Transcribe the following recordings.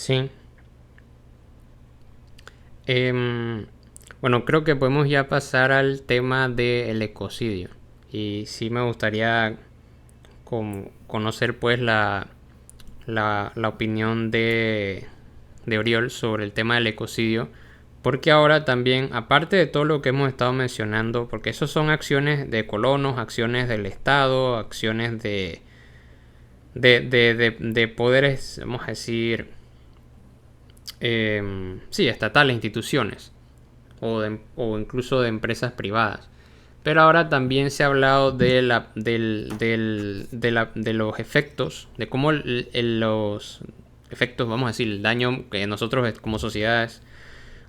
Sí. Em, bueno, creo que podemos ya pasar al tema del ecocidio. Y sí me gustaría conocer pues la opinión de Oriol sobre el tema del ecocidio. Porque ahora también, aparte de todo lo que hemos estado mencionando, porque eso son acciones de colonos, acciones del Estado, acciones de poderes, vamos a decir, sí, estatales, instituciones, o incluso de empresas privadas. Pero ahora también se ha hablado de los efectos, de cómo los efectos, vamos a decir, el daño que nosotros como sociedades,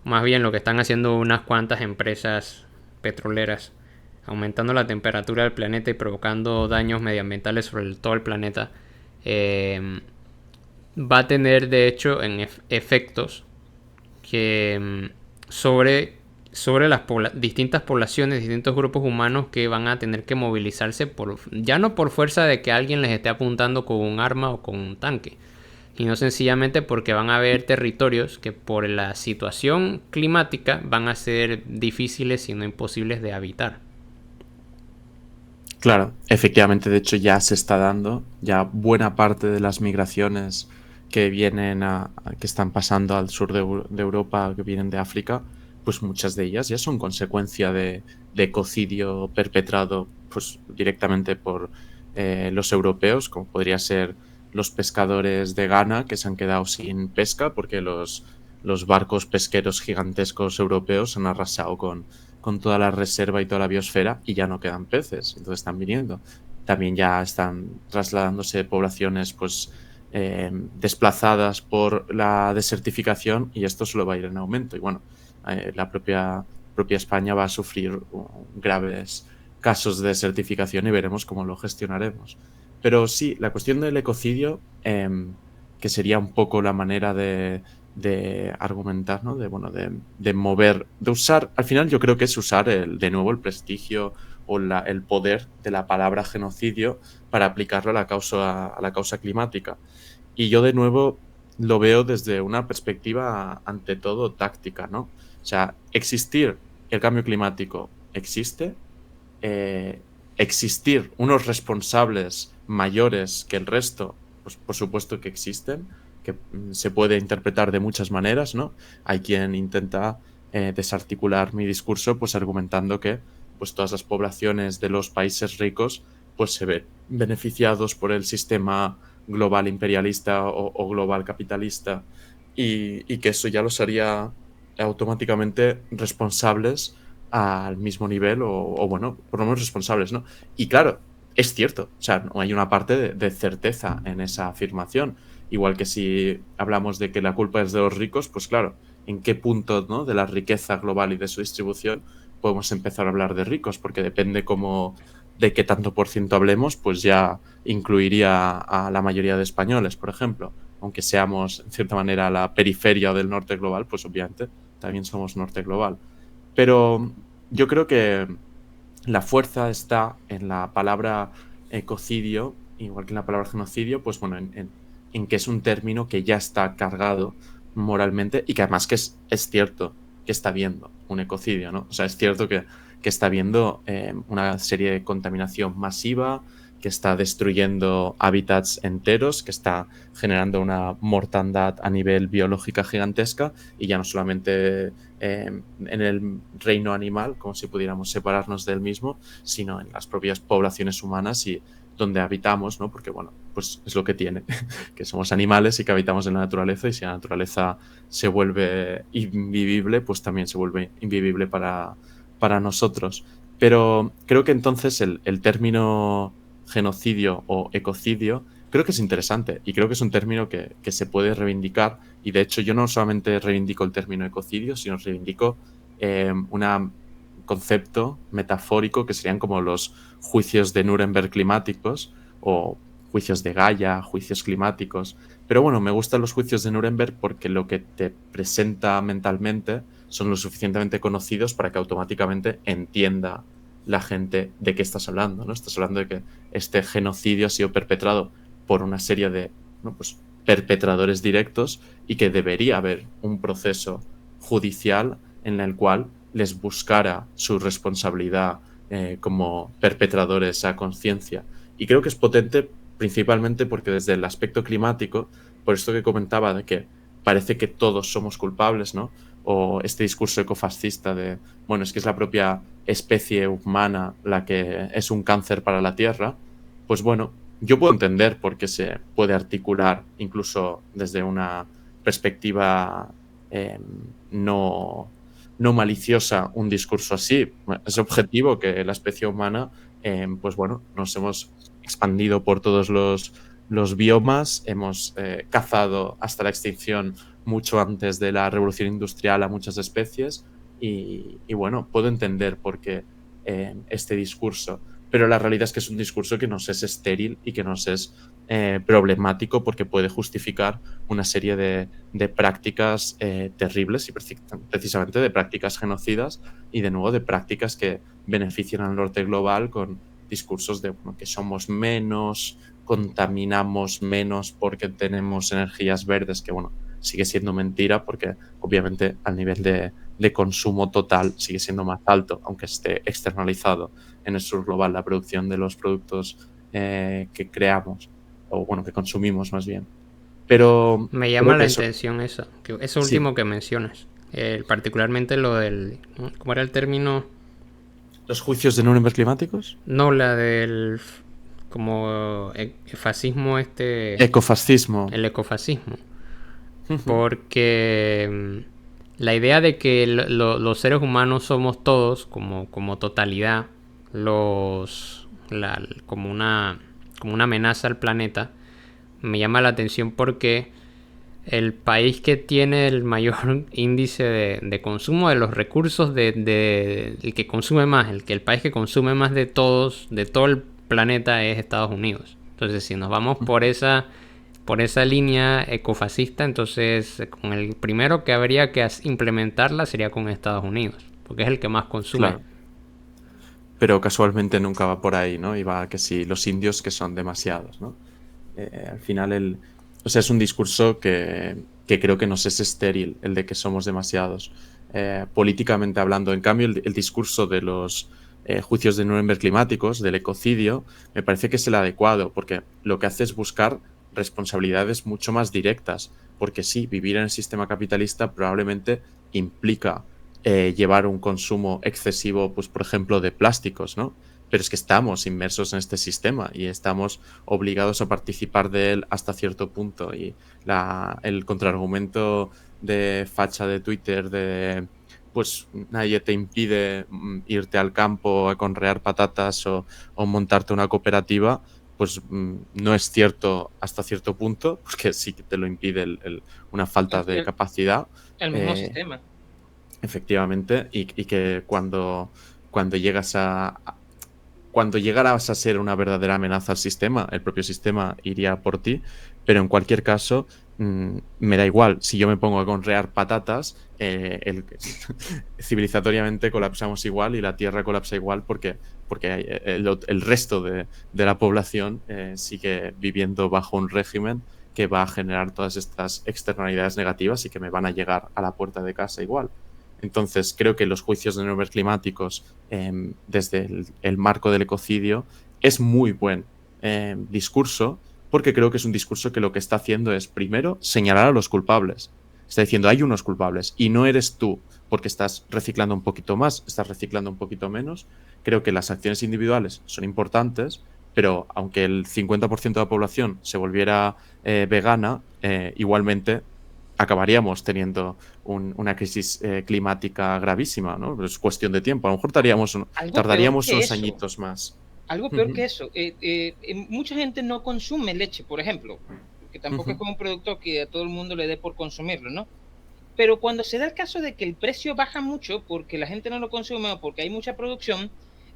más bien lo que están haciendo unas cuantas empresas petroleras, aumentando la temperatura del planeta y provocando daños medioambientales sobre todo el planeta, eh, va a tener de hecho en efectos que sobre las distintas poblaciones, distintos grupos humanos que van a tener que movilizarse ya no por fuerza de que alguien les esté apuntando con un arma o con un tanque, sino sencillamente porque van a haber territorios que por la situación climática van a ser difíciles, si no imposibles de habitar. Claro, efectivamente, de hecho ya se está dando, ya buena parte de las migraciones que vienen que están pasando al sur de Europa, que vienen de África, pues muchas de ellas ya son consecuencia de ecocidio perpetrado pues directamente por los europeos, como podría ser los pescadores de Ghana que se han quedado sin pesca porque los barcos pesqueros gigantescos europeos han arrasado con toda la reserva y toda la biosfera y ya no quedan peces, entonces están viniendo. También ya están trasladándose poblaciones pues desplazadas por la desertificación y esto solo va a ir en aumento. Y bueno, la propia España va a sufrir graves casos de desertificación y veremos cómo lo gestionaremos. Pero sí, la cuestión del ecocidio, que sería un poco la manera de argumentar, ¿no? De, bueno, de mover, de usar, al final yo creo que es usar de nuevo el prestigio o el poder de la palabra genocidio para aplicarlo a la causa climática. Y yo de nuevo lo veo desde una perspectiva ante todo táctica, ¿no? O sea, existir el cambio climático existe, existir unos responsables mayores que el resto, pues por supuesto que existen, que se puede interpretar de muchas maneras, ¿no? Hay quien intenta desarticular mi discurso, pues argumentando que pues todas las poblaciones de los países ricos pues se ven beneficiados por el sistema global imperialista o global capitalista y que eso ya los haría automáticamente responsables al mismo nivel o, bueno, por lo menos responsables, ¿no? Y claro, es cierto, o sea, no hay una parte de certeza en esa afirmación. Igual que si hablamos de que la culpa es de los ricos, pues claro, ¿en qué punto, ¿no? de la riqueza global y de su distribución podemos empezar a hablar de ricos? Porque depende cómo, de qué tanto por ciento hablemos, pues ya incluiría a la mayoría de españoles, por ejemplo. Aunque seamos, en cierta manera, la periferia del norte global, pues obviamente también somos norte global. Pero yo creo que la fuerza está en la palabra ecocidio, igual que en la palabra genocidio, pues bueno, en que es un término que ya está cargado moralmente y que además que es cierto que está viendo un ecocidio, ¿no? O sea, es cierto que está viendo una serie de contaminación masiva, que está destruyendo hábitats enteros, que está generando una mortandad a nivel biológica gigantesca y ya no solamente en el reino animal, como si pudiéramos separarnos del mismo, sino en las propias poblaciones humanas y donde habitamos, ¿no? Porque, bueno, pues es lo que tiene, que somos animales y que habitamos en la naturaleza y si la naturaleza se vuelve invivible, pues también se vuelve invivible para nosotros. Pero creo que entonces el término genocidio o ecocidio creo que es interesante y creo que es un término que se puede reivindicar y de hecho yo no solamente reivindico el término ecocidio, sino reivindico un concepto metafórico que serían como los juicios de Nuremberg climáticos o juicios de Gaia, juicios climáticos. Pero bueno, me gustan los juicios de Nuremberg porque lo que te presenta mentalmente son lo suficientemente conocidos para que automáticamente entienda la gente de qué estás hablando, ¿no? Estás hablando de que este genocidio ha sido perpetrado por una serie de, ¿no? pues, perpetradores directos y que debería haber un proceso judicial en el cual les buscara su responsabilidad como perpetradores a conciencia. Y creo que es potente principalmente porque desde el aspecto climático, por esto que comentaba de que parece que todos somos culpables, ¿no? O este discurso ecofascista de, bueno, es que es la propia especie humana la que es un cáncer para la Tierra, pues bueno, yo puedo entender por qué se puede articular incluso desde una perspectiva eh, no, no maliciosa un discurso así. Es objetivo que la especie humana, pues bueno, nos hemos expandido por todos los biomas, hemos cazado hasta la extinción mucho antes de la revolución industrial a muchas especies y bueno, puedo entender por qué este discurso, pero la realidad es que es un discurso que nos es estéril y que nos es problemático porque puede justificar una serie de prácticas terribles y precisamente de prácticas genocidas y de nuevo de prácticas que benefician al norte global con discursos de bueno, que somos menos, contaminamos menos porque tenemos energías verdes, que bueno, sigue siendo mentira porque obviamente al nivel de consumo total sigue siendo más alto, aunque esté externalizado en el sur global la producción de los productos que creamos, o bueno, que consumimos más bien. Pero Me llama creo que la eso, intención eso, que eso sí, último que mencionas, particularmente lo del, ¿cómo era el término? los juicios de Nuremberg climáticos, No, la del como fascismo ecofascismo. el ecofascismo, Ujú. porque la idea de que los seres humanos somos todos como totalidad como una amenaza al planeta me llama la atención porque el país que tiene el mayor índice de consumo de los recursos el que consume más, el país que consume más de todos, de todo el planeta es Estados Unidos. Entonces, si nos vamos por esa línea ecofascista, entonces con el primero que habría que implementarla sería con Estados Unidos, porque es el que más consume. Claro, pero casualmente nunca va por ahí, ¿no? Y va que si los indios que son demasiados, ¿no? Al final o sea, es un discurso que creo que nos es estéril, el de que somos demasiados. Políticamente hablando, en cambio, el discurso de los juicios de Nuremberg climáticos, del ecocidio, me parece que es el adecuado, porque lo que hace es buscar responsabilidades mucho más directas, porque sí, vivir en el sistema capitalista probablemente implica llevar un consumo excesivo, pues por ejemplo, de plásticos, ¿no? Pero es que estamos inmersos en este sistema y estamos obligados a participar de él hasta cierto punto. Y el contraargumento de facha de Twitter de pues nadie te impide irte al campo a conrear patatas o montarte una cooperativa, pues no es cierto hasta cierto punto, porque sí que te lo impide una falta de El, capacidad. el mismo Eh, sistema. Efectivamente, y que cuando llegas cuando llegaras a ser una verdadera amenaza al sistema, el propio sistema iría por ti, pero en cualquier caso, me da igual, si yo me pongo a conrear patatas, civilizatoriamente colapsamos igual y la Tierra colapsa igual porque el resto de la población sigue viviendo bajo un régimen que va a generar todas estas externalidades negativas y que me van a llegar a la puerta de casa igual. Entonces, creo que los juicios de Nuremberg climáticos, desde el marco del ecocidio, es muy buen discurso, porque creo que es un discurso que lo que está haciendo es, primero, señalar a los culpables. Está diciendo, hay unos culpables y no eres tú, porque estás reciclando un poquito más, estás reciclando un poquito menos. Creo que las acciones individuales son importantes, pero aunque el 50% de la población se volviera vegana, igualmente acabaríamos teniendo una crisis climática gravísima, ¿no? Es cuestión de tiempo. A lo mejor Algo peor tardaríamos que unos eso. añitos más. Algo peor Ujú, que eso. Mucha gente no consume leche, por ejemplo, que tampoco es ujú, como un producto que a todo el mundo le dé por consumirlo, ¿no? Pero cuando se da el caso de que el precio baja mucho porque la gente no lo consume o porque hay mucha producción,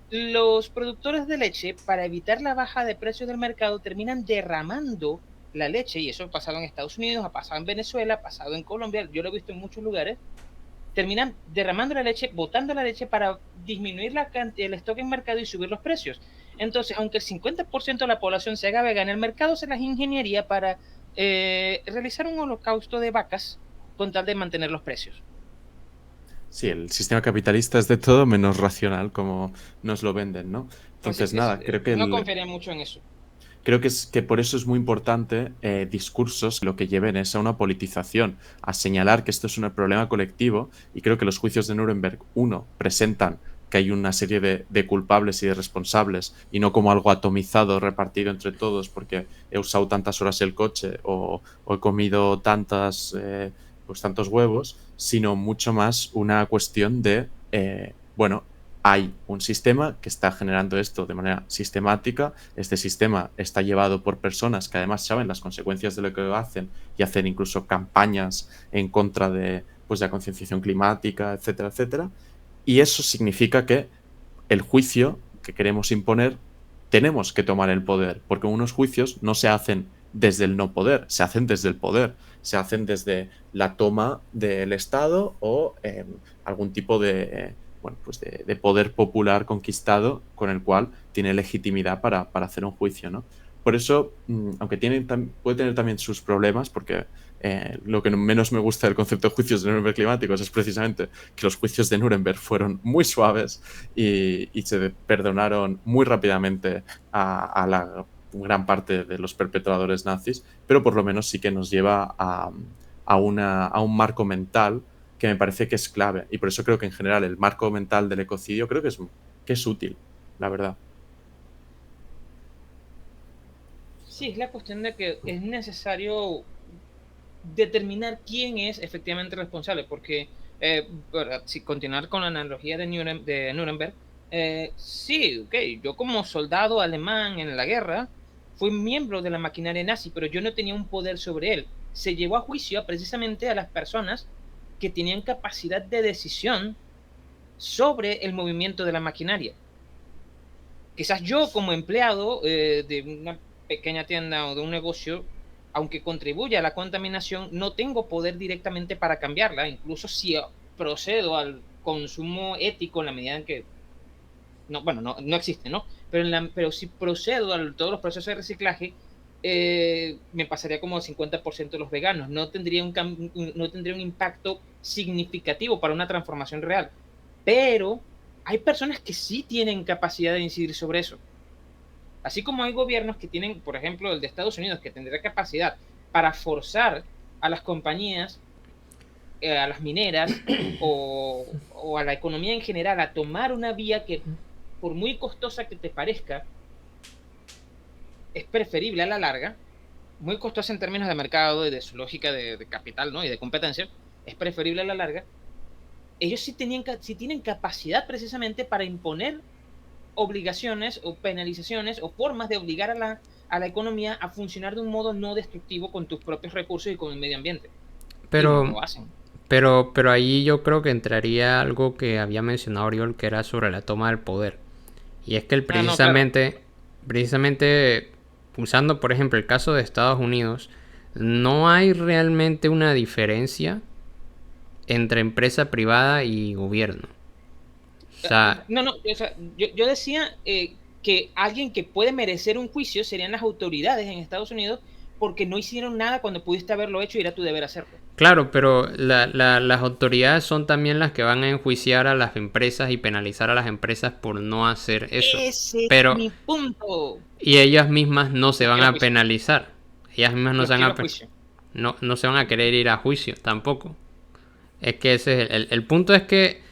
los productores de leche, para evitar la baja de precios del mercado, terminan derramando la leche, y eso ha pasado en Estados Unidos, ha pasado en Venezuela, ha pasado en Colombia, yo lo he visto en muchos lugares, terminan derramando la leche, botando la leche para disminuir el stock en mercado y subir los precios. Entonces, aunque el 50% de la población se haga vegana, el mercado se las ingeniería para realizar un holocausto de vacas con tal de mantener los precios. Sí, el sistema capitalista es de todo menos racional, como nos lo venden, ¿no? Entonces, nada, No confiaré mucho en eso. creo que es que por eso es muy importante discursos que lo que lleven es a una politización, a señalar que esto es un problema colectivo, y creo que los juicios de Nuremberg, uno, presentan que hay una serie de culpables y de responsables, y no como algo atomizado, repartido entre todos, porque he usado tantas horas el coche o he comido pues tantos huevos, sino mucho más una cuestión de, bueno, hay un sistema que está generando esto de manera sistemática. Este sistema está llevado por personas que además saben las consecuencias de lo que hacen y hacen incluso campañas en contra de, pues, de la concienciación climática, etcétera, etcétera. Y eso significa que el juicio que queremos imponer, tenemos que tomar el poder, porque unos juicios no se hacen desde el no poder, se hacen desde el poder, se hacen desde la toma del Estado o algún tipo de, bueno, pues de poder popular conquistado con el cual tiene legitimidad para hacer un juicio, ¿no? Por eso, aunque puede tener también sus problemas, porque lo que menos me gusta del concepto de juicios de Nuremberg climáticos es precisamente que los juicios de Nuremberg fueron muy suaves y se perdonaron muy rápidamente a la gran parte de los perpetradores nazis, pero por lo menos sí que nos lleva a un marco mental que me parece que es clave. Y por eso creo que en general el marco mental del ecocidio creo que es útil, la verdad. Sí, es la cuestión de que es necesario determinar quién es efectivamente responsable, porque si continuar con la analogía de Nuremberg, sí, ok, yo como soldado alemán en la guerra fui miembro de la maquinaria nazi, pero yo no tenía un poder sobre él. Se llevó a juicio precisamente a las personas que tenían capacidad de decisión sobre el movimiento de la maquinaria. Quizás yo como empleado de una pequeña tienda o de un negocio, aunque contribuya a la contaminación, no tengo poder directamente para cambiarla, incluso si procedo al consumo ético en la medida en que, no, bueno, no existe, ¿no? Pero si procedo a todos los procesos de reciclaje, me pasaría como el 50% de los veganos, no tendría un impacto significativo para una transformación real, pero hay personas que sí tienen capacidad de incidir sobre eso. Así como hay gobiernos que tienen, por ejemplo, el de Estados Unidos, que tendrá capacidad para forzar a las compañías, a las mineras o a la economía en general a tomar una vía que, por muy costosa que te parezca, es preferible a la larga, muy costosa en términos de mercado y de su lógica de capital, ¿no? Y de competencia, es preferible a la larga. Ellos sí tienen capacidad precisamente para imponer obligaciones o penalizaciones o formas de obligar a la economía a funcionar de un modo no destructivo con tus propios recursos y con el medio ambiente. Y no Pero, lo hacen. pero ahí yo creo que entraría algo que había mencionado Oriol, que era sobre la toma del poder. Y es que precisamente, usando por ejemplo el caso de Estados Unidos, no hay realmente una diferencia entre empresa privada y gobierno. O sea, Yo decía que alguien que puede merecer un juicio serían las autoridades en Estados Unidos porque no hicieron nada cuando pudiste haberlo hecho y era tu deber hacerlo. claro, pero las autoridades son también las que van a enjuiciar a las empresas y penalizar a las empresas por no hacer eso. Ese es Pero, mi punto. y ellas mismas no se Los van quiero a a juicio. penalizar. Ellas mismas no Los se van quiero a a juicio. no se van a querer ir a juicio tampoco. Es que ese es el punto es que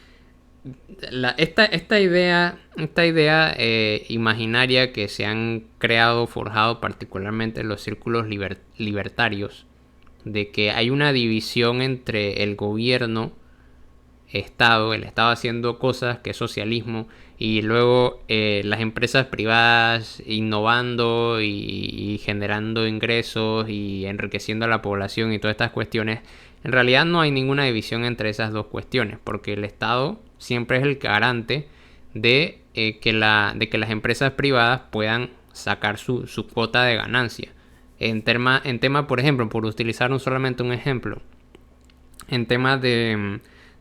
esta idea imaginaria que se han creado, forjado particularmente en los círculos libertarios, de que hay una división entre el gobierno, el Estado haciendo cosas que es socialismo, y luego las empresas privadas innovando y generando ingresos y enriqueciendo a la población y todas estas cuestiones. En realidad no hay ninguna división entre esas dos cuestiones, porque el Estado siempre es el garante de que las empresas privadas puedan sacar su cuota de ganancia. En tema, por ejemplo, por utilizar solamente un ejemplo, en temas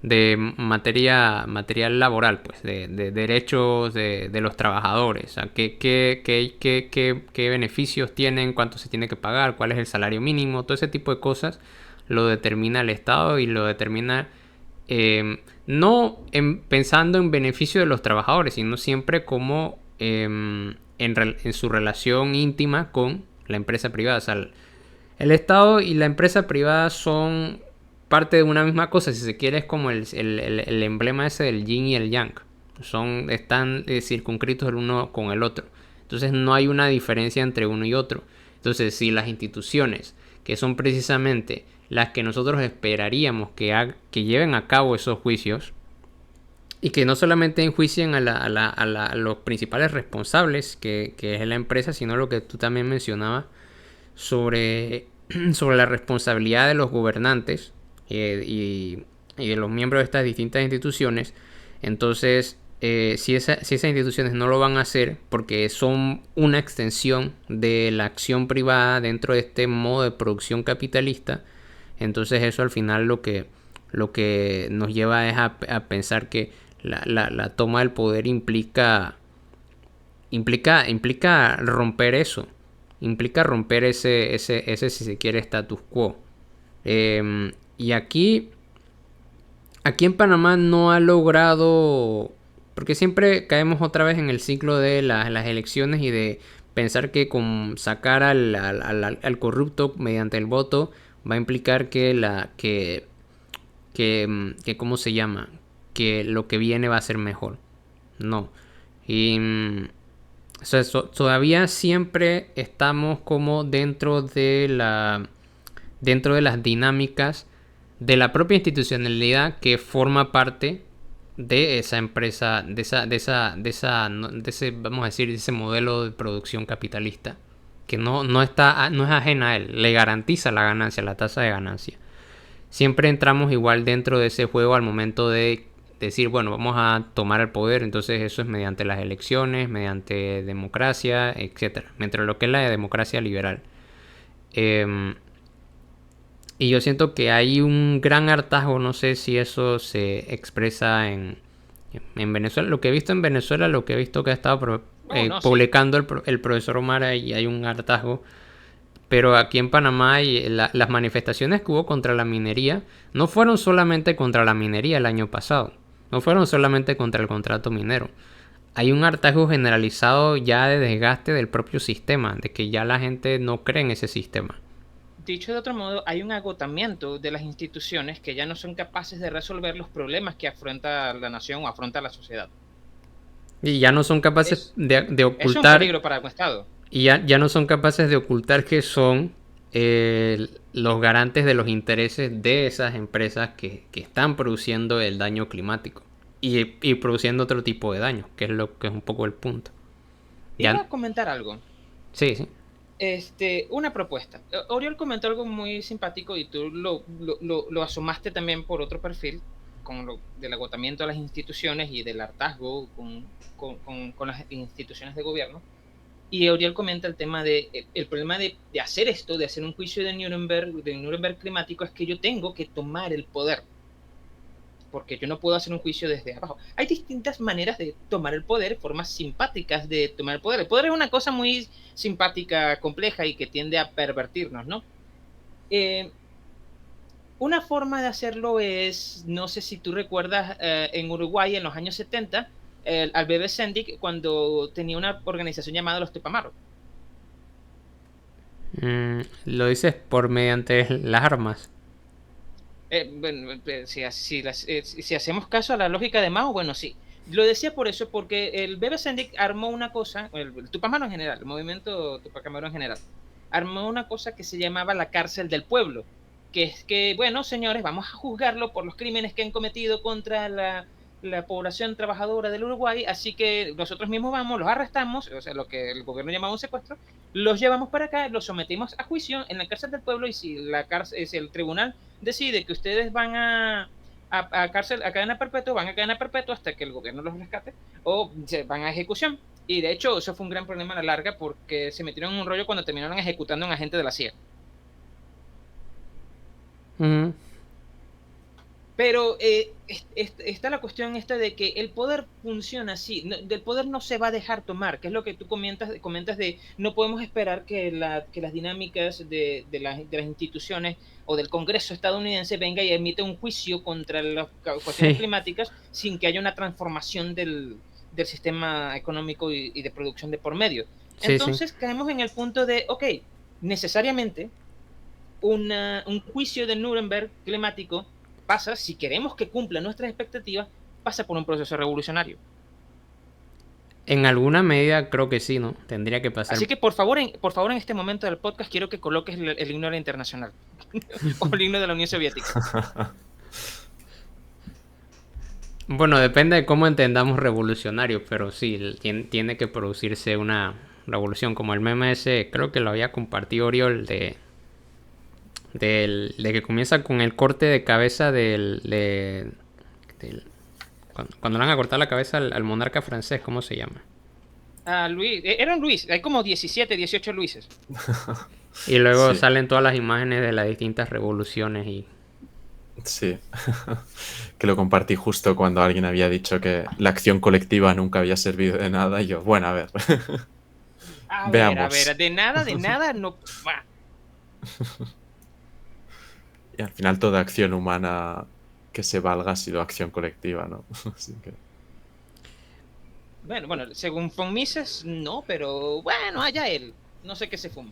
de material laboral, pues, de derechos de los trabajadores. O sea, qué beneficios tienen, cuánto se tiene que pagar, cuál es el salario mínimo, todo ese tipo de cosas lo determina el Estado y lo determina no pensando en beneficio de los trabajadores, sino siempre como en su relación íntima con la empresa privada. O sea, el Estado y la empresa privada son parte de una misma cosa, si se quiere, es como el emblema ese del yin y el yang. Están circunscritos el uno con el otro. Entonces no hay una diferencia entre uno y otro. Entonces, si las instituciones, que son precisamente las que nosotros esperaríamos que lleven a cabo esos juicios, y que no solamente enjuicien a los principales responsables, que es la empresa, sino lo que tú también mencionabas sobre, sobre la responsabilidad de los gobernantes y de los miembros de estas distintas instituciones. Entonces, si esas instituciones no lo van a hacer porque son una extensión de la acción privada dentro de este modo de producción capitalista, entonces eso al final lo que nos lleva es a pensar que la toma del poder implica romper eso, implica romper ese si se quiere, status quo. Y aquí en Panamá no ha logrado, porque siempre caemos otra vez en el ciclo de las elecciones y de pensar que con sacar al corrupto mediante el voto va a implicar que ¿cómo se llama? Que lo que viene va a ser mejor. No. Y o sea, todavía siempre estamos como dentro de las dinámicas de la propia institucionalidad que forma parte de esa empresa, de ese, vamos a decir, de ese modelo de producción capitalista, que no es ajena a él, le garantiza la ganancia, la tasa de ganancia. Siempre entramos igual dentro de ese juego al momento de decir, bueno, vamos a tomar el poder, entonces eso es mediante las elecciones, mediante democracia, etcétera, mientras lo que es la democracia liberal. Y yo siento que hay un gran hartazgo, no sé si eso se expresa en Venezuela. Lo que he visto en Venezuela, lo que he visto que ha estado publicando el profesor Omar, y hay un hartazgo. Pero aquí en Panamá las manifestaciones que hubo contra la minería no fueron solamente contra la minería el año pasado. No fueron solamente contra el contrato minero. Hay un hartazgo generalizado ya de desgaste del propio sistema, de que ya la gente no cree en ese sistema. Dicho de otro modo, hay un agotamiento de las instituciones que ya no son capaces de resolver los problemas que afronta la nación o afronta la sociedad. Y ya no son capaces de ocultar. Es un peligro para un Estado. Y ya no son capaces de ocultar que son los garantes de los intereses de esas empresas que están produciendo el daño climático y produciendo otro tipo de daño, que es lo que es un poco el punto. Iba a comentar algo. Sí. Una propuesta. Oriol comentó algo muy simpático y tú lo asomaste también por otro perfil, con lo del agotamiento de las instituciones y del hartazgo con las instituciones de gobierno. Y Oriol comenta el tema el problema de hacer esto, de hacer un juicio de Nuremberg climático, es que yo tengo que tomar el poder, porque yo no puedo hacer un juicio desde abajo. Hay distintas maneras de tomar el poder, formas simpáticas de tomar el poder. El poder es una cosa muy simpática, compleja y que tiende a pervertirnos, ¿no? Una forma de hacerlo es, no sé si tú recuerdas, en Uruguay en los años 70, al bebé Sendik cuando tenía una organización llamada los Tupamaros. Lo dices por mediante las armas. Bueno, si hacemos caso a la lógica de Mao, bueno, sí. Lo decía por eso, porque el bebé Sendik armó una cosa, el Tupamaro en general, el movimiento Tupacamaro en general, armó una cosa que se llamaba la cárcel del pueblo, que es que, bueno, señores, vamos a juzgarlo por los crímenes que han cometido contra la población trabajadora del Uruguay, así que nosotros mismos vamos, los arrestamos, o sea, lo que el gobierno llamaba un secuestro, los llevamos para acá, los sometimos a juicio en la cárcel del pueblo, y si el tribunal decide que ustedes van a cadena perpetua, van a cadena perpetua hasta que el gobierno los rescate, o se van a ejecución. Y de hecho eso fue un gran problema a la larga, porque se metieron en un rollo cuando terminaron ejecutando a un agente de la CIA. Pero está la cuestión esta de que el poder funciona así, del poder no se va a dejar tomar, que es lo que tú comentas de no podemos esperar que las dinámicas de las instituciones o del Congreso estadounidense venga y emite un juicio contra las cuestiones Sí, climáticas sin que haya una transformación del sistema económico y de producción de por medio. sí, sí. Entonces caemos en el punto de, ok, necesariamente un juicio de Nuremberg climático pasa, si queremos que cumpla nuestras expectativas, pasa por un proceso revolucionario. En alguna medida creo que sí, ¿no? Tendría que pasar. Así que por favor en este momento del podcast quiero que coloques el himno de la internacional o el himno de la Unión Soviética. Bueno, depende de cómo entendamos revolucionario, pero sí, tiene que producirse una revolución. Como el meme ese, creo que lo había compartido Oriol, de que comienza con el corte de cabeza cuando le van a cortar la cabeza al monarca francés, ¿cómo se llama? Luis, era un Luis, hay como 17, 18 Luises. Y luego Sí, salen todas las imágenes de las distintas revoluciones y... sí. Que lo compartí justo cuando alguien había dicho que la acción colectiva nunca había servido de nada. Y yo, bueno, a ver, A veamos. ver, de nada, no. Y al final toda acción humana que se valga ha sido acción colectiva, ¿no? Así que... Bueno, según von Mises, no, pero bueno, allá él. No sé qué se fuma.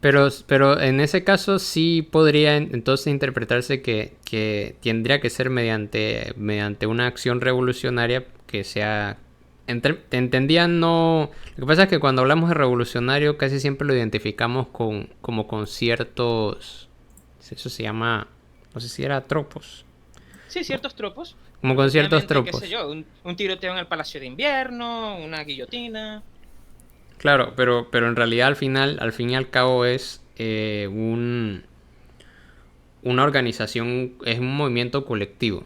Pero en ese caso sí podría entonces interpretarse que tendría que ser mediante una acción revolucionaria que sea... Entendía, no... Lo que pasa es que cuando hablamos de revolucionario casi siempre lo identificamos como con ciertos... Eso se llama... No sé si era tropos. Sí, ciertos tropos. Como con ciertos Efectivamente, qué sé tropos. yo, un tiroteo en el Palacio de Invierno, una guillotina. Claro, pero en realidad al fin y al cabo es una organización, es un movimiento colectivo,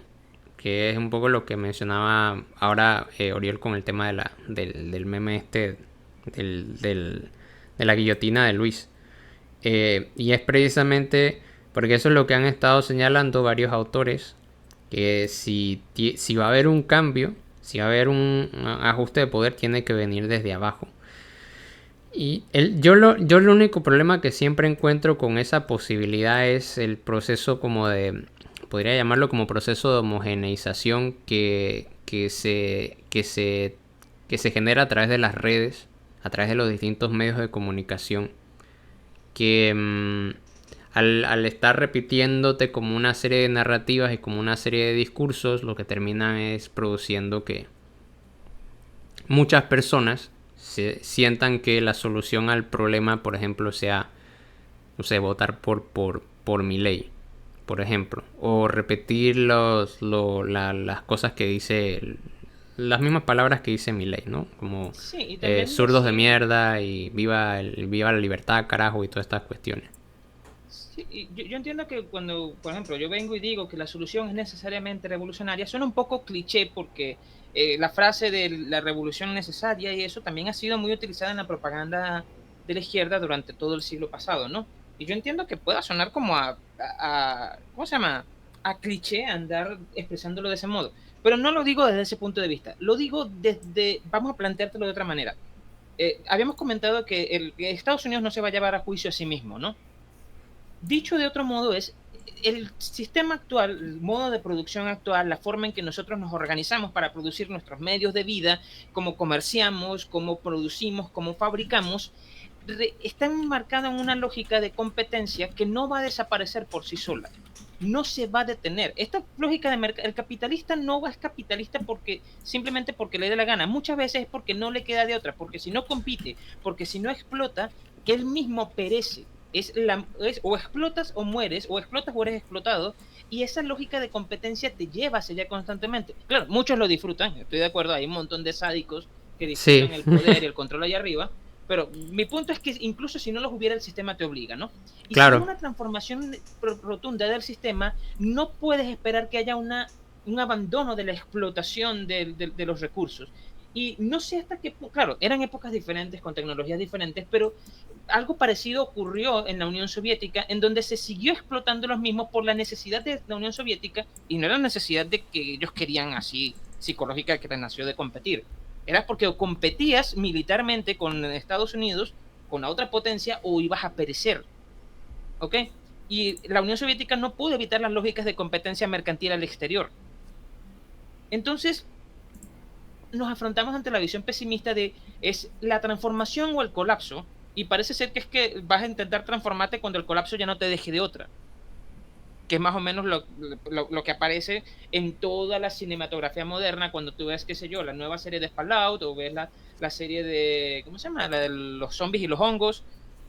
que es un poco lo que mencionaba ahora Oriol con el tema del meme del, del- de la guillotina de Luis. Y es precisamente porque eso es lo que han estado señalando varios autores, que si va a haber un cambio, si va a haber un ajuste de poder, tiene que venir desde abajo. Y yo el único problema que siempre encuentro con esa posibilidad es el proceso como de, podría llamarlo como proceso de homogeneización que se genera a través de las redes, a través de los distintos medios de comunicación, que al estar repitiéndote como una serie de narrativas y como una serie de discursos, lo que termina es produciendo que muchas personas se sientan que la solución al problema, por ejemplo, sea, no sé, votar por mi ley, por ejemplo, o repetir las cosas que dice, las mismas palabras que dice mi ley, ¿no? Como Sí, y también zurdos de decir. mierda y viva la libertad, carajo, y todas estas cuestiones. Sí, y yo entiendo que cuando, por ejemplo, yo vengo y digo que la solución es necesariamente revolucionaria, suena un poco cliché porque la frase de la revolución necesaria y eso también ha sido muy utilizada en la propaganda de la izquierda durante todo el siglo pasado, ¿no? Y yo entiendo que pueda sonar como ¿cómo se llama? A cliché andar expresándolo de ese modo. Pero no lo digo desde ese punto de vista, lo digo desde, vamos a planteártelo de otra manera. Habíamos comentado que Estados Unidos no se va a llevar a juicio a sí mismo, ¿no? Dicho de otro modo, es el sistema actual, el modo de producción actual, la forma en que nosotros nos organizamos para producir nuestros medios de vida, cómo comerciamos, cómo producimos, cómo fabricamos, está enmarcado en una lógica de competencia que no va a desaparecer por sí sola. No se va a detener. Esta lógica de el capitalista no es capitalista simplemente porque le dé la gana. Muchas veces es porque no le queda de otra, porque si no compite, porque si no explota, que él mismo perece. O explotas o explotas o eres explotado, y esa lógica de competencia te lleva hacia allá constantemente. Claro, muchos lo disfrutan, estoy de acuerdo, hay un montón de sádicos que Sí, disfrutan el poder y el control allá arriba, pero mi punto es que incluso si no los hubiera, el sistema te obliga, ¿no? Y si hay claro. una transformación rotunda del sistema, no puedes esperar que haya un abandono de la explotación de los recursos. Y no sé hasta qué punto, claro, eran épocas diferentes, con tecnologías diferentes, pero algo parecido ocurrió en la Unión Soviética, en donde se siguió explotando los mismos por la necesidad de la Unión Soviética, y no era la necesidad de que ellos querían así psicológica que les nació de competir. Era porque competías militarmente con Estados Unidos, con la otra potencia, o ibas a perecer. ¿Ok? Y la Unión Soviética no pudo evitar las lógicas de competencia mercantil al exterior. Entonces, nos afrontamos ante la visión pesimista de es la transformación o el colapso, y parece ser que es que vas a intentar transformarte cuando el colapso ya no te deje de otra, que es más o menos lo que aparece en toda la cinematografía moderna, cuando tú ves, qué sé yo, la nueva serie de Fallout, o ves la serie de, ¿cómo se llama? La de los zombies y los hongos,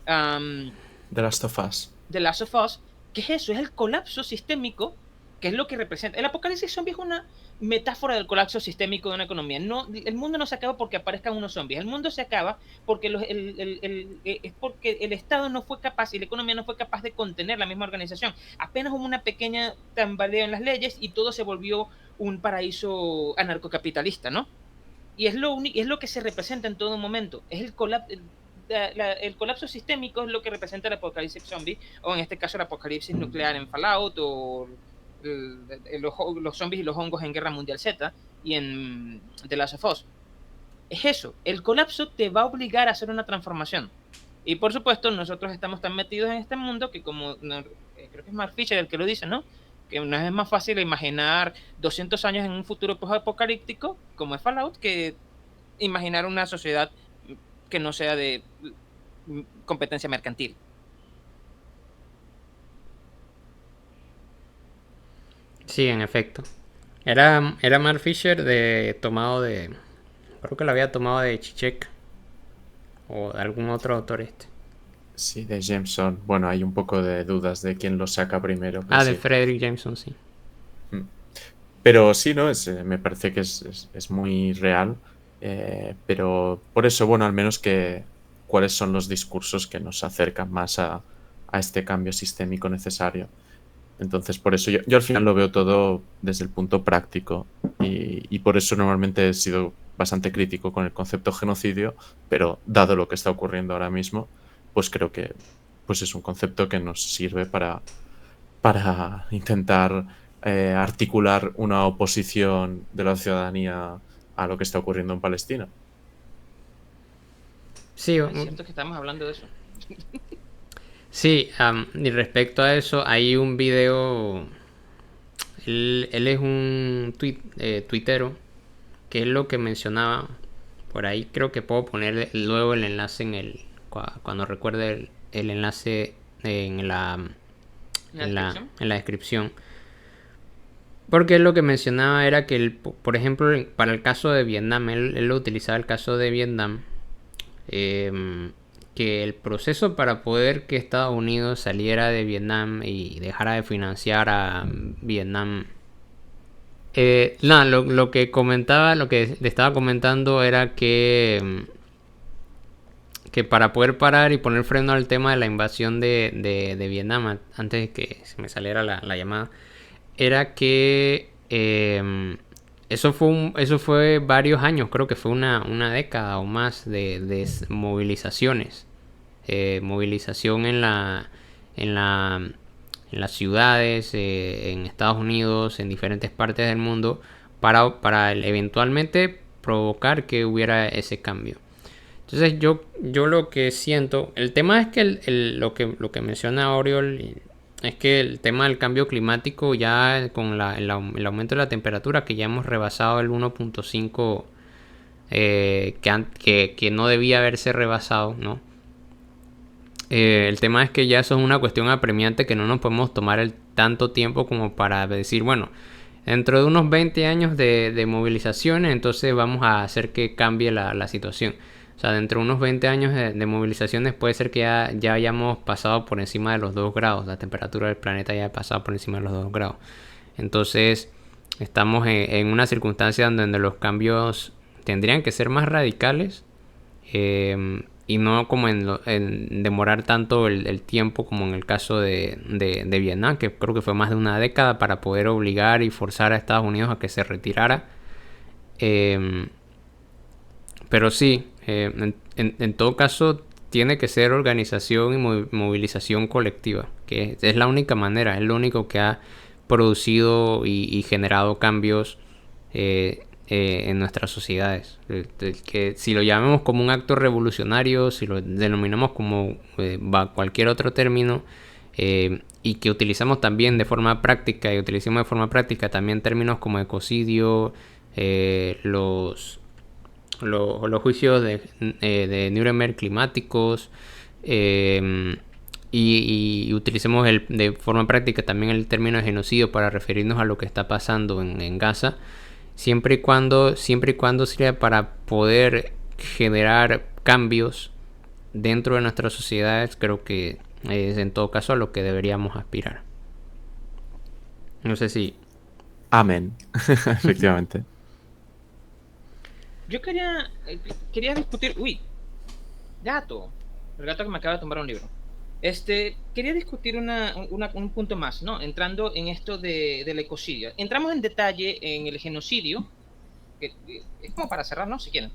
The Last of Us. The Last of Us, que es eso, es el colapso sistémico, que es lo que representa. El apocalipsis zombie es una metáfora del colapso sistémico de una economía. No, el mundo no se acaba porque aparezcan unos zombies. El mundo se acaba porque es porque el Estado no fue capaz y la economía no fue capaz de contener la misma organización. Apenas hubo una pequeña tambaleo en las leyes y todo se volvió un paraíso anarcocapitalista, ¿no? Y es lo que se representa en todo momento. Es el colapso. El colapso sistémico es lo que representa el apocalipsis zombie, o en este caso el apocalipsis nuclear en Fallout, o los zombies y los hongos en Guerra Mundial Z y en The Last of Us. Es eso, el colapso te va a obligar a hacer una transformación. Y por supuesto, nosotros estamos tan metidos en este mundo que, como creo que es Mark Fisher el que lo dice, ¿no? Que nos es más fácil imaginar 200 años en un futuro post-apocalíptico, como es Fallout, que imaginar una sociedad que no sea de competencia mercantil. Sí, en efecto. Era Mark Fisher tomado de... Creo que lo había tomado de Zizek o de algún otro autor este. Sí, de Jameson. Bueno, hay un poco de dudas de quién lo saca primero. Ah, de sí. Frederick Jameson, sí. Pero sí, ¿no? Me parece que es muy real. Pero por eso, bueno, al menos cuáles son los discursos que nos acercan más a este cambio sistémico necesario. Entonces, por eso yo al final lo veo todo desde el punto práctico y por eso normalmente he sido bastante crítico con el concepto genocidio, pero dado lo que está ocurriendo ahora mismo, pues creo que pues es un concepto que nos sirve para intentar articular una oposición de la ciudadanía a lo que está ocurriendo en Palestina. Sí, Es cierto que estamos hablando de eso. Sí, y respecto a eso, hay un video. Él es un tuitero, que es lo que mencionaba. Por ahí creo que puedo poner luego el enlace cuando recuerde el enlace en la descripción. Porque él lo que mencionaba era que, por ejemplo, para el caso de Vietnam, él lo utilizaba el caso de Vietnam. Que el proceso para poder que Estados Unidos saliera de Vietnam y dejara de financiar a Vietnam, lo que comentaba, lo que le estaba comentando era que para poder parar y poner freno al tema de la invasión de Vietnam, antes de que se me saliera la llamada, era que eso fue varios años, creo que fue una década o más de movilizaciones. Movilización en las ciudades, en Estados Unidos, en diferentes partes del mundo, para eventualmente provocar que hubiera ese cambio. Entonces yo lo que siento, el tema es que lo que menciona Oriol es que el tema del cambio climático, ya con el aumento de la temperatura, que ya hemos rebasado el 1.5, que no debía haberse rebasado, ¿no? El tema es que ya eso es una cuestión apremiante, que no nos podemos tomar tanto tiempo como para decir, bueno, dentro de unos 20 años de movilizaciones, entonces vamos a hacer que cambie la situación. O sea, dentro de unos 20 años de movilizaciones puede ser que ya hayamos pasado por encima de los 2 grados. La temperatura del planeta ya ha pasado por encima de los 2 grados. Entonces, estamos en una circunstancia donde los cambios tendrían que ser más radicales. Y no como en demorar tanto el tiempo como en el caso de Vietnam, que creo que fue más de una década para poder obligar y forzar a Estados Unidos a que se retirara. Pero sí, en todo caso tiene que ser organización y movilización colectiva, que es la única manera, es lo único que ha producido y generado cambios en nuestras sociedades. Que si lo llamamos como un acto revolucionario, si lo denominamos como cualquier otro término, y que utilizamos también de forma práctica, y utilicemos de forma práctica también términos como ecocidio, los juicios de Nuremberg climáticos, y utilicemos de forma práctica también el término de genocidio para referirnos a lo que está pasando en Gaza, siempre y cuando sirva para poder generar cambios dentro de nuestras sociedades, creo que es en todo caso a lo que deberíamos aspirar. No sé si... Amén. Efectivamente. Yo quería discutir... Uy, gato. El gato que me acaba de tomar un libro. Quería discutir un punto más, ¿no? Entrando en esto del ecocidio. Entramos en detalle en el genocidio, que es como para cerrar, ¿no? Si quieren.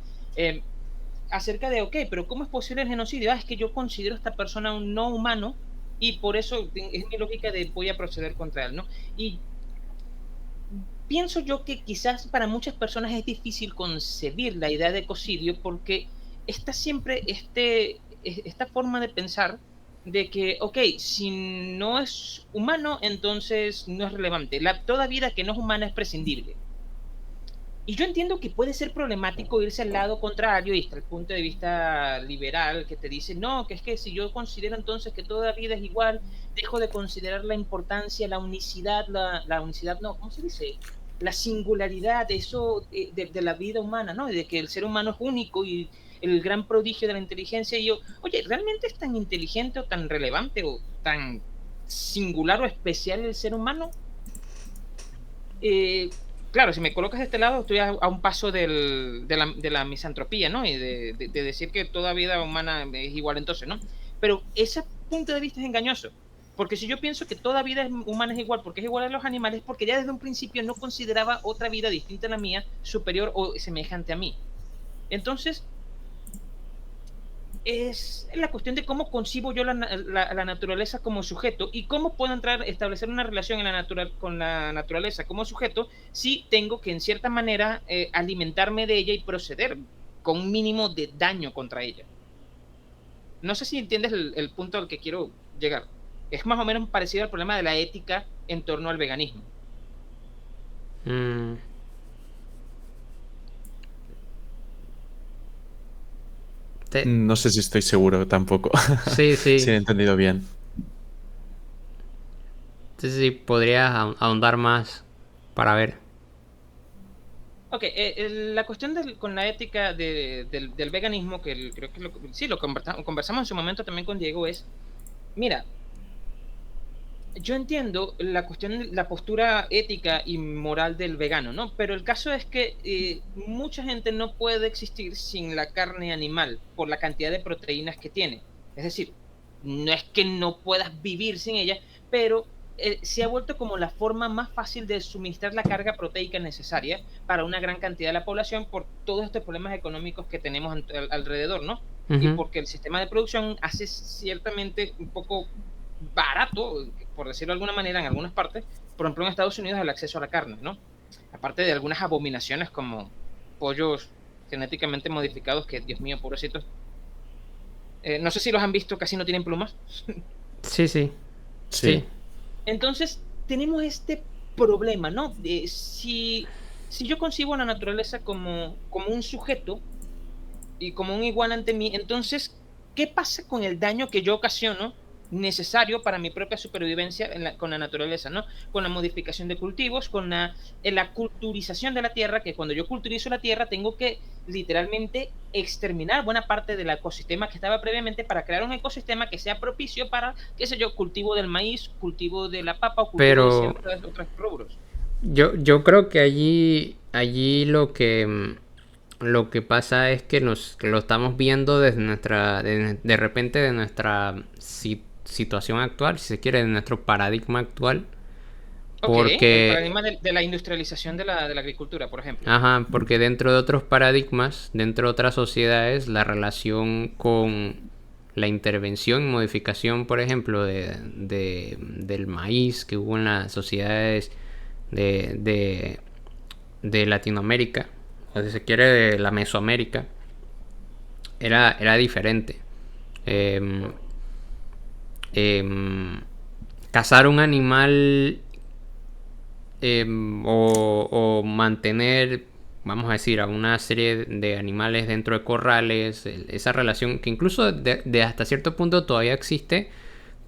Acerca de, ok, pero ¿cómo es posible el genocidio? Es que yo considero a esta persona un no humano y por eso es mi lógica de voy a proceder contra él, ¿no? Y pienso yo que quizás para muchas personas es difícil concebir la idea de ecocidio porque está siempre esta forma de pensar de que, ok, si no es humano, entonces no es relevante. Toda vida que no es humana es prescindible. Y yo entiendo que puede ser problemático irse al lado contrario y está el punto de vista liberal que te dice, no, que es que si yo considero entonces que toda vida es igual, dejo de considerar la importancia, la unicidad, la unicidad, no, ¿cómo se dice? La singularidad, eso de la vida humana, ¿no? Y de que el ser humano es único y el gran prodigio de la inteligencia. Y yo, oye, ¿realmente es tan inteligente o tan relevante o tan singular o especial el ser humano? Claro, si me colocas de este lado, estoy a un paso de la misantropía, ¿no? Y de decir que toda vida humana es igual entonces, ¿no? Pero ese punto de vista es engañoso. Porque si yo pienso que toda vida humana es igual, porque es igual a los animales, porque ya desde un principio no consideraba otra vida distinta a la mía, superior o semejante a mí. Entonces, es la cuestión de cómo concibo yo la naturaleza como sujeto y cómo puedo establecer una relación con la naturaleza como sujeto si tengo que en cierta manera alimentarme de ella y proceder con un mínimo de daño contra ella. No sé si entiendes el punto al que quiero llegar. Es más o menos parecido al problema de la ética en torno al veganismo. No sé si estoy seguro tampoco. Sí, sí. Si he entendido bien. Entonces sí, podrías ahondar más para ver. Ok, la cuestión con la ética del veganismo, que creo que sí, lo conversamos en su momento también con Diego, es, mira, yo entiendo la cuestión, la postura ética y moral del vegano, ¿no? Pero el caso es que mucha gente no puede existir sin la carne animal por la cantidad de proteínas que tiene. Es decir, no es que no puedas vivir sin ella, pero se ha vuelto como la forma más fácil de suministrar la carga proteica necesaria para una gran cantidad de la población por todos estos problemas económicos que tenemos alrededor, ¿no? Y porque el sistema de producción hace ciertamente un poco barato, por decirlo de alguna manera, en algunas partes, por ejemplo en Estados Unidos, el acceso a la carne, ¿no? Aparte de algunas abominaciones como pollos genéticamente modificados que, Dios mío, pobrecitos. No sé si los han visto, casi no tienen plumas. Sí, sí. Sí. Entonces, tenemos este problema, ¿no? Si yo concibo a la naturaleza como un sujeto y como un igual ante mí, entonces, ¿qué pasa con el daño que yo ocasiono necesario para mi propia supervivencia con la naturaleza, ¿no? Con la modificación de cultivos, con la culturización de la tierra, que cuando yo culturizo la tierra tengo que literalmente exterminar buena parte del ecosistema que estaba previamente para crear un ecosistema que sea propicio para, qué sé yo, cultivo del maíz, cultivo de la papa o cultivo de ciertos otros rubros. Yo creo que allí lo que pasa es que lo estamos viendo desde de repente de nuestra situación actual, si se quiere, de nuestro paradigma actual. Ok, el Porque, paradigma de la industrialización de la agricultura, por ejemplo. ajá, porque dentro de otros paradigmas, dentro de otras sociedades, la relación con la intervención y modificación, por ejemplo, del maíz que hubo en las sociedades de, de, de Latinoamérica, o si se quiere de la Mesoamérica, era diferente. Em, em, Cazar un animal o mantener, vamos a decir, a una serie de animales dentro de corrales, esa relación que incluso de hasta cierto punto todavía existe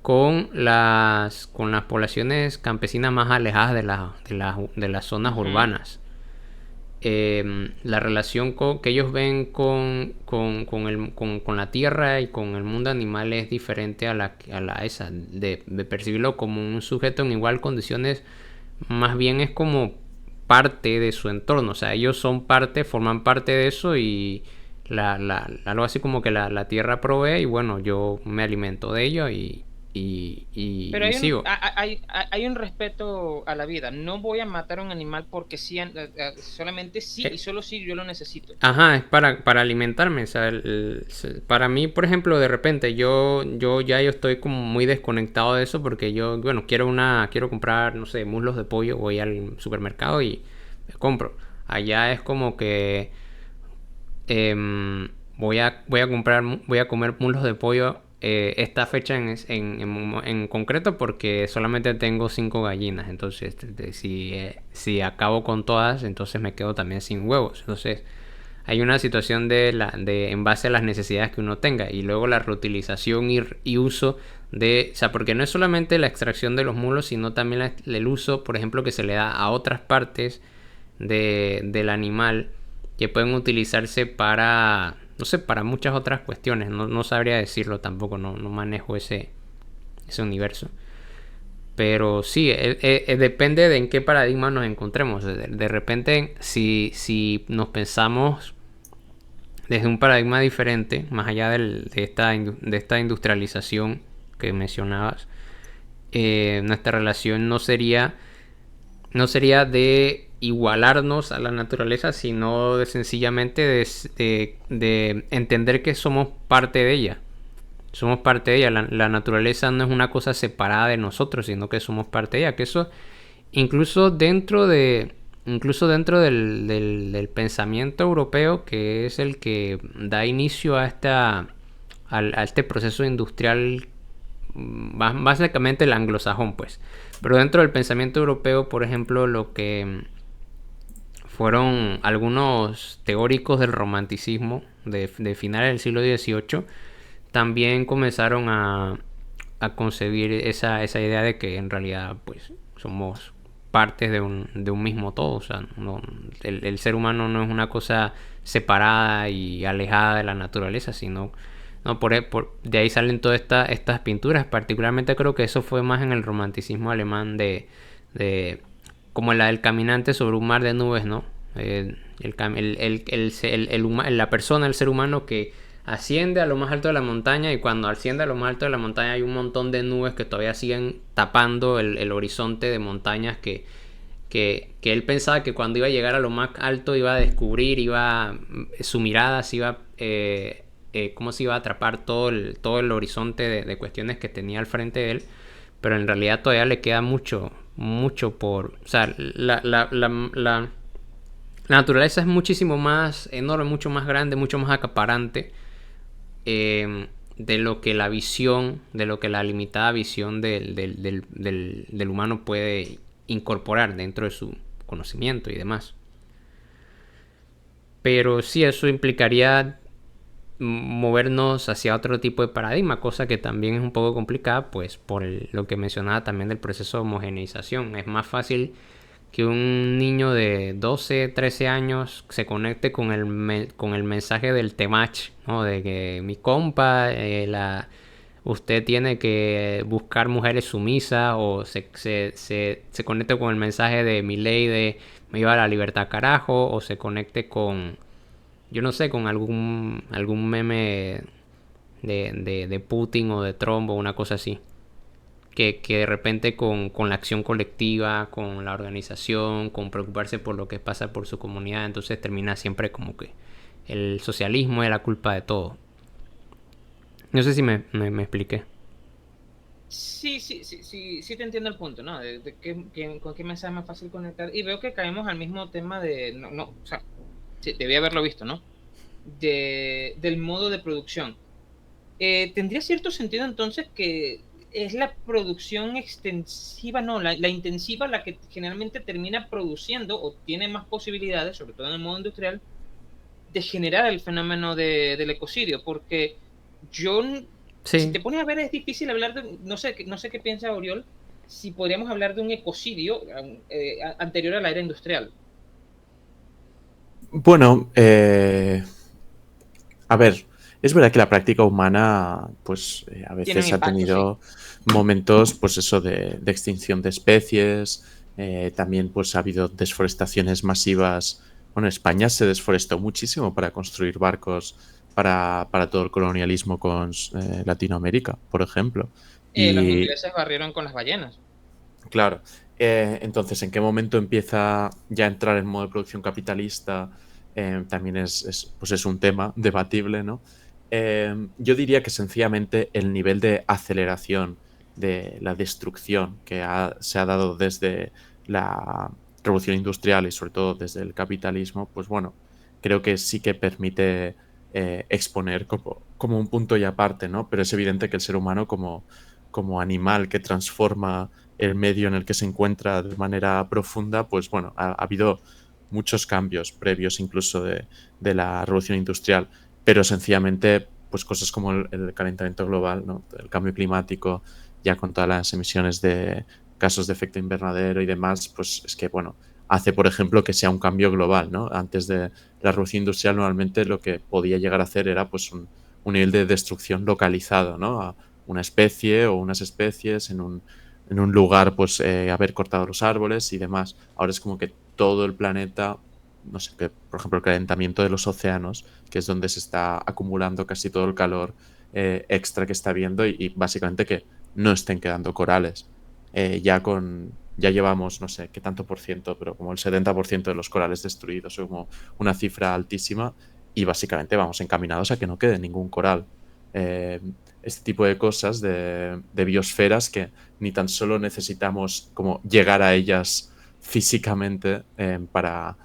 con las poblaciones campesinas más alejadas de las zonas Ujú. urbanas. La relación que ellos ven con la tierra y con el mundo animal es diferente a la esa, de percibirlo como un sujeto en igual condiciones, más bien es como parte de su entorno, o sea, ellos son parte, forman parte de eso y algo así como que la tierra provee y bueno, yo me alimento de ello Pero y sigo. hay un respeto a la vida. No voy a matar a un animal porque sí, solamente sí y Eh, solo si yo lo necesito. Ajá, es para alimentarme. O sea, para mí, por ejemplo, de repente yo estoy como muy desconectado de eso porque yo, bueno, quiero comprar, no sé, muslos de pollo, voy al supermercado y me compro. Allá es como que voy a comer muslos de pollo esta fecha en concreto porque solamente tengo 5 gallinas. Entonces, si acabo con todas, entonces me quedo también sin huevos. Entonces, hay una situación en base a las necesidades que uno tenga y luego la reutilización y uso o sea, porque no es solamente la extracción de los mulos, sino también el uso, por ejemplo, que se le da a otras partes del animal que pueden utilizarse para, no sé, para muchas otras cuestiones. No sabría decirlo tampoco, no manejo ese universo. Pero sí, depende de en qué paradigma nos encontremos. De repente, si nos pensamos desde un paradigma diferente, más allá de esta industrialización que mencionabas, nuestra relación no sería de igualarnos a la naturaleza, sino de sencillamente de entender que somos parte de ella. Somos parte de ella. La naturaleza no es una cosa separada de nosotros, sino que somos parte de ella. Que eso, incluso dentro de, incluso dentro del pensamiento europeo, que es el que da inicio a este proceso industrial, básicamente el anglosajón, pues. Pero dentro del pensamiento europeo, por ejemplo, lo que fueron algunos teóricos del romanticismo de finales del siglo XVIII, también comenzaron a concebir esa idea de que en realidad pues somos partes de un mismo todo. O sea, el ser humano no es una cosa separada y alejada de la naturaleza, sino no, de ahí salen todas estas pinturas. Particularmente creo que eso fue más en el romanticismo alemán de como la del caminante sobre un mar de nubes, ¿no? La persona, el ser humano que asciende a lo más alto de la montaña y cuando asciende a lo más alto de la montaña hay un montón de nubes que todavía siguen tapando el horizonte de montañas que él pensaba que cuando iba a llegar a lo más alto iba a descubrir, su mirada se iba, cómo se iba a atrapar todo el horizonte de cuestiones que tenía al frente de él, pero en realidad todavía le queda mucho, mucho o sea, la naturaleza es muchísimo más enorme, mucho más grande, mucho más acaparante de lo que de lo que la limitada visión del humano puede incorporar dentro de su conocimiento y demás. Pero sí, eso implicaría movernos hacia otro tipo de paradigma, cosa que también es un poco complicada, pues por lo que mencionaba también del proceso de homogeneización. Es más fácil que un niño de 12, 13 años se conecte con el mensaje del temach, ¿no? De que mi compa, usted tiene que buscar mujeres sumisas, o se conecte con el mensaje de mi ley de me lleva a la libertad carajo, o se conecte con, yo no sé, con algún meme de Putin o de Trump o una cosa así. que de repente con la acción colectiva, con la organización, con preocuparse por lo que pasa por su comunidad, entonces termina siempre como que el socialismo es la culpa de todo. No sé si me expliqué. Sí te entiendo el punto, ¿no? Con qué mensaje es más fácil conectar. Y veo que caemos al mismo tema de, no, o sea, sí, debí haberlo visto, ¿no? Del modo de producción. ¿Tendría cierto sentido entonces que es la producción extensiva, no, la intensiva la que generalmente termina produciendo o tiene más posibilidades, sobre todo en el modo industrial, de generar el fenómeno del ecocidio? Porque yo, si Sí, te pones a ver, es difícil hablar de, no sé qué piensa Oriol, si podríamos hablar de un ecocidio anterior a la era industrial. Bueno, a ver, es verdad que la práctica humana, pues a Tiene un veces ha impacto, sí. tenido momentos, pues eso, de extinción de especies. También, pues ha habido desforestaciones masivas. Bueno, España se desforestó muchísimo para construir barcos para todo el colonialismo con Latinoamérica, por ejemplo. Los Y ingleses barrieron con las ballenas. claro, entonces, ¿en qué momento empieza ya a entrar en modo de producción capitalista? También pues es un tema debatible, ¿no? Yo diría que sencillamente el nivel de aceleración de la destrucción que se ha dado desde la revolución industrial y sobre todo desde el capitalismo, pues bueno, creo que sí que permite exponer como un punto y aparte, ¿no? Pero es evidente que el ser humano como animal que transforma el medio en el que se encuentra de manera profunda, pues bueno, ha habido muchos cambios previos incluso de la revolución industrial, pero sencillamente pues cosas como el calentamiento global, ¿no? El cambio climático, ya con todas las emisiones de gases de efecto invernadero y demás, pues es que bueno, hace por ejemplo que sea un cambio global, ¿no? Antes de la revolución industrial normalmente lo que podía llegar a hacer era pues un nivel de destrucción localizado, ¿no? A una especie o unas especies en un lugar, pues haber cortado los árboles y demás. Ahora es como que todo el planeta, no sé, que, por ejemplo, el calentamiento de los océanos, que es donde se está acumulando casi todo el calor extra que está habiendo y básicamente que no estén quedando corales. Ya llevamos, no sé qué tanto por ciento, pero como el 70% de los corales destruidos, como una cifra altísima, y básicamente vamos encaminados a que no quede ningún coral. Eh, este tipo de cosas, de biosferas que ni tan solo necesitamos como llegar a ellas físicamente para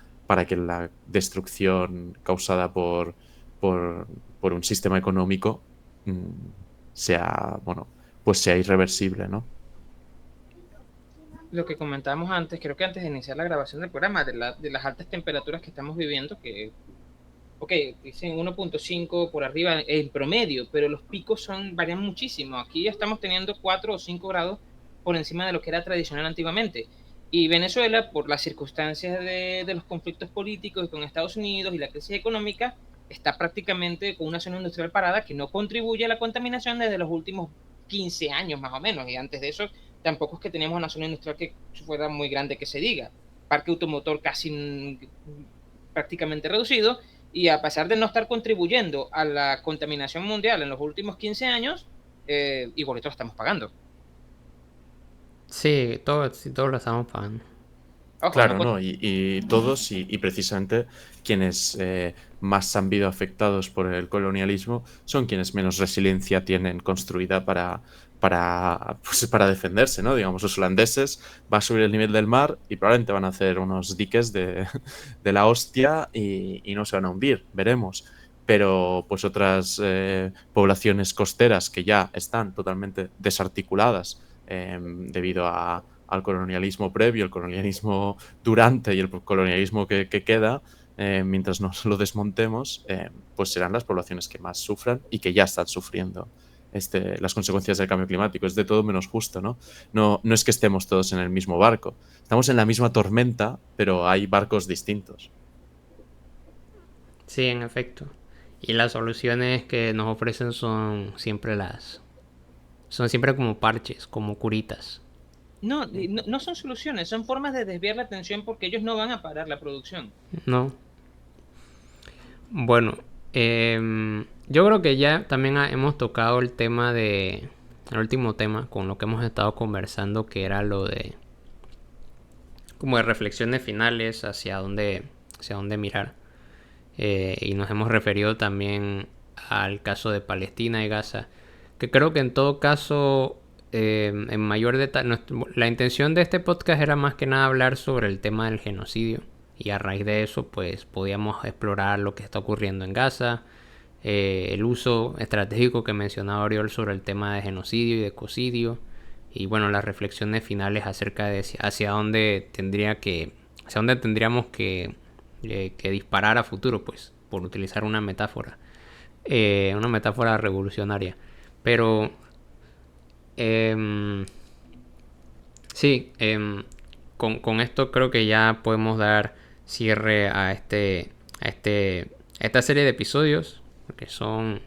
que la destrucción causada por un sistema económico sea, bueno, pues sea irreversible, ¿no? Lo que comentábamos antes, creo que antes de iniciar la grabación del programa, de las altas temperaturas que estamos viviendo, que, ok, dicen 1.5 por arriba en promedio, pero los picos varían muchísimo. Aquí estamos teniendo 4 o 5 grados por encima de lo que era tradicional antiguamente. Y Venezuela, por las circunstancias de los conflictos políticos con Estados Unidos y la crisis económica, está prácticamente con una zona industrial parada que no contribuye a la contaminación desde los últimos 15 años más o menos. Y antes de eso, tampoco es que teníamos una zona industrial que fuera muy grande que se diga. Parque automotor casi prácticamente reducido, y a pesar de no estar contribuyendo a la contaminación mundial en los últimos 15 años, igualito lo estamos pagando. sí, todos lo estamos pagando. Ojo, no Claro, puedo... ¿no? Y todos, y precisamente quienes más han sido afectados por el colonialismo son quienes menos resiliencia tienen construida pues, para defenderse, ¿no? Digamos, los holandeses va a subir el nivel del mar y probablemente van a hacer unos diques de la hostia y no se van a hundir, veremos. Pero pues otras poblaciones costeras que ya están totalmente desarticuladas debido al colonialismo previo, el colonialismo durante y el colonialismo que queda, mientras no lo desmontemos, pues serán las poblaciones que más sufran y que ya están sufriendo las consecuencias del cambio climático. Es de todo menos justo, ¿no? No es que estemos todos en el mismo barco. Estamos en la misma tormenta, pero hay barcos distintos. Sí, en efecto. Y las soluciones que nos ofrecen son siempre como parches, como curitas. No son soluciones, son formas de desviar la atención porque ellos no van a parar la producción. ¿No? Bueno, yo creo que ya también hemos tocado el tema el último tema con lo que hemos estado conversando, que era lo de como de reflexiones finales hacia dónde mirar. Y nos hemos referido también al caso de Palestina y Gaza, que creo que en todo caso, en mayor detalle, la intención de este podcast era más que nada hablar sobre el tema del genocidio, y a raíz de eso pues podíamos explorar lo que está ocurriendo en Gaza, el uso estratégico que mencionaba Oriol sobre el tema de genocidio y de ecocidio, y bueno, las reflexiones finales acerca de hacia dónde tendríamos que disparar a futuro, pues, por utilizar una metáfora revolucionaria. Pero sí, con esto creo que ya podemos dar cierre a esta serie de episodios, porque son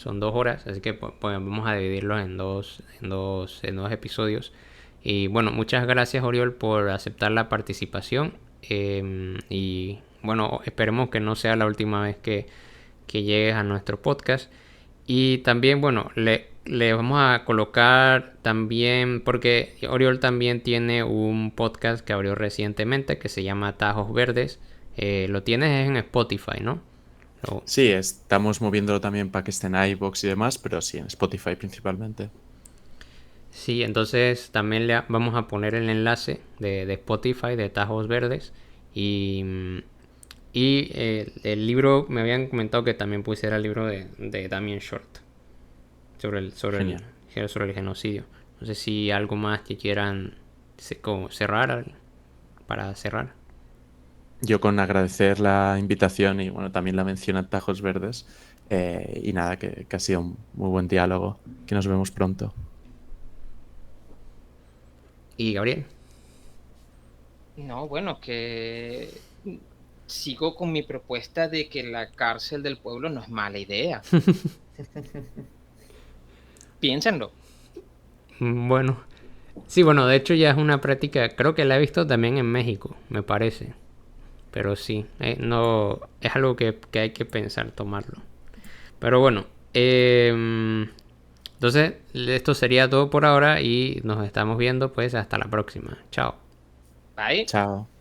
2 horas, así que pues, vamos a dividirlos en dos episodios. Y bueno, muchas gracias, Oriol, por aceptar la participación. Y bueno, esperemos que no sea la última vez que llegues a nuestro podcast. Y también, bueno, le vamos a colocar también, porque Oriol también tiene un podcast que abrió recientemente que se llama Tajos Verdes. Lo tienes en Spotify, ¿no? Sí, estamos moviéndolo también para que esté en iVoox y demás, pero sí, en Spotify principalmente. Sí, entonces también le vamos a poner el enlace de Spotify de Tajos Verdes. Y el libro, me habían comentado que también pusiera el libro de Damien Short sobre el genocidio. No sé si algo más que quieran cerrar, para cerrar. Yo con agradecer la invitación y bueno, también la mención a Tajos Verdes. Y nada, que ha sido un muy buen diálogo. Que nos vemos pronto. ¿Y Gabriel? No, bueno, que sigo con mi propuesta de que la cárcel del pueblo no es mala idea. Piénsenlo. Bueno, sí, bueno, de hecho ya es una práctica, creo que la he visto también en México, me parece. Pero sí, no es algo que hay que pensar tomarlo. Pero bueno, entonces esto sería todo por ahora y nos estamos viendo pues hasta la próxima. Chao. Bye. Chao.